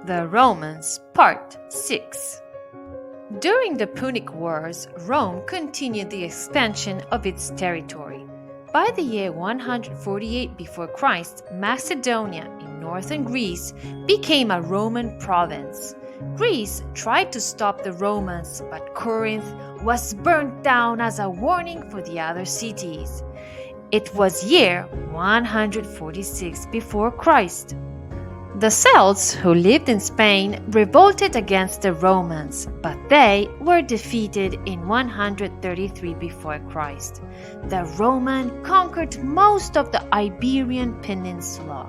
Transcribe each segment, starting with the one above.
The Romans, Part 6. During the Punic Wars, Rome continued the expansion of its territory. By the year 148 before Christ, Macedonia in northern Greece became a Roman province. Greece tried to stop the Romans, but Corinth was burnt down as a warning for the other cities. It was year 146 before Christ. The Celts, who lived in Spain, revolted against the Romans, but they were defeated in 133 before Christ. The Romans conquered most of the Iberian Peninsula.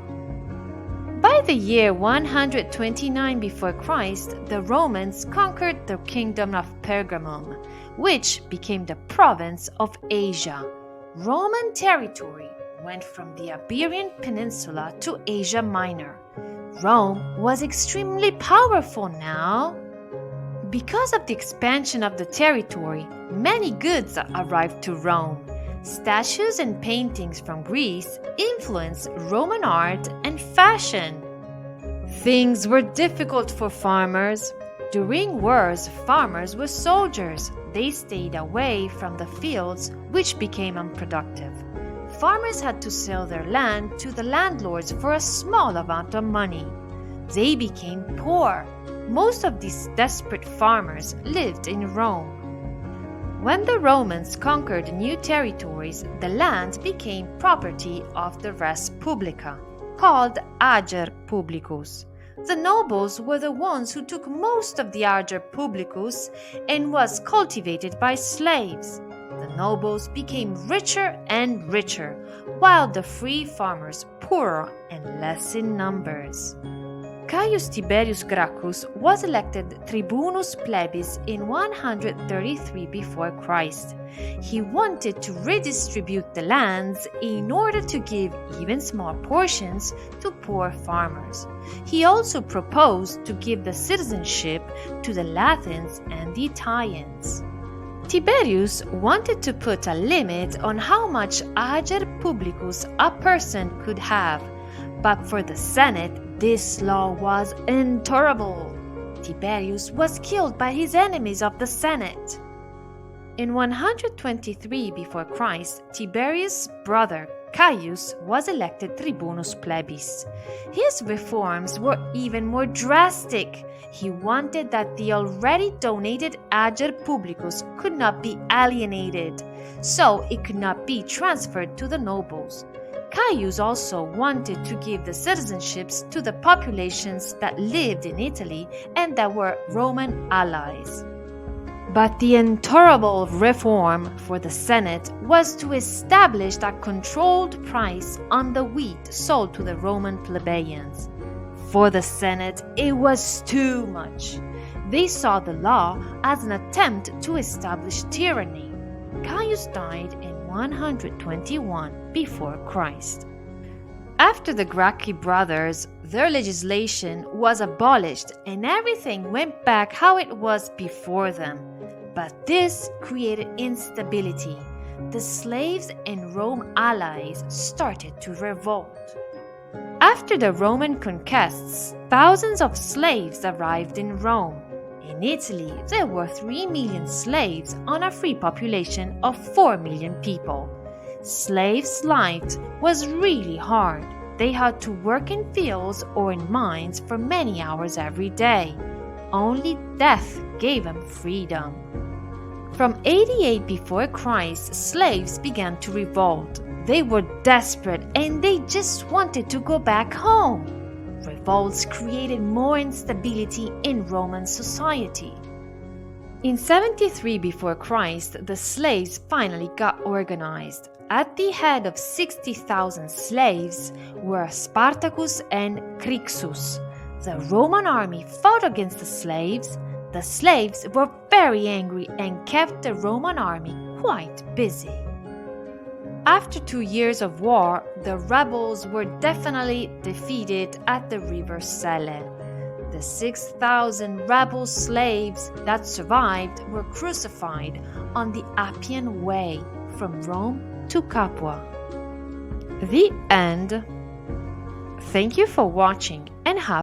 By the year 129 before Christ, the Romans conquered the kingdom of Pergamum, which became the province of Asia. Roman territory went from the Iberian Peninsula to Asia Minor. Rome was extremely powerful now. Because of the expansion of the territory, many goods arrived to Rome. Statues and paintings from Greece influenced Roman art and fashion. Things were difficult for farmers. During wars, farmers were soldiers. They stayed away from the fields, which became unproductive. Farmers had to sell their land to the landlords for a small amount of money. They became poor. Most of these desperate farmers lived in Rome. When the Romans conquered new territories, the land became property of the res publica, called ager publicus. The nobles were the ones who took most of the ager publicus and was cultivated by slaves. The nobles became richer and richer, while the free farmers poorer and less in numbers. Caius Tiberius Gracchus was elected tribunus plebis in 133 before Christ. He wanted to redistribute the lands in order to give even small portions to poor farmers. He also proposed to give the citizenship to the Latins and the Italians. Tiberius wanted to put a limit on how much ager publicus a person could have, but for the Senate, this law was intolerable. Tiberius was killed by his enemies of the Senate. In 123 before Christ, Tiberius' brother Caius was elected tribunus plebis. His reforms were even more drastic. He wanted that the already donated ager publicus could not be alienated, so it could not be transferred to the nobles. Caius also wanted to give the citizenships to the populations that lived in Italy and that were Roman allies. But the intolerable reform for the Senate was to establish a controlled price on the wheat sold to the Roman plebeians. For the Senate, it was too much. They saw the law as an attempt to establish tyranny. Caius died in 121 before Christ. After the Gracchi brothers, their legislation was abolished and everything went back how it was before them. But this created instability. The slaves and Rome allies started to revolt. After the Roman conquests, thousands of slaves arrived in Rome. In Italy, there were 3 million slaves on a free population of 4 million people. Slaves' life was really hard. They had to work in fields or in mines for many hours every day. Only death gave them freedom. From 88 before Christ, slaves began to revolt. They were desperate and they just wanted to go back home. Revolts created more instability in Roman society. In 73 before Christ, the slaves finally got organized. At the head of 60,000 slaves were Spartacus and Crixus. The Roman army fought against the slaves. The slaves were very angry and kept the Roman army quite busy. After 2 years of war, the rebels were definitely defeated at the river Selle. The 6,000 rebel slaves that survived were crucified on the Appian Way from Rome to Capua. The end. Thank you for watching and have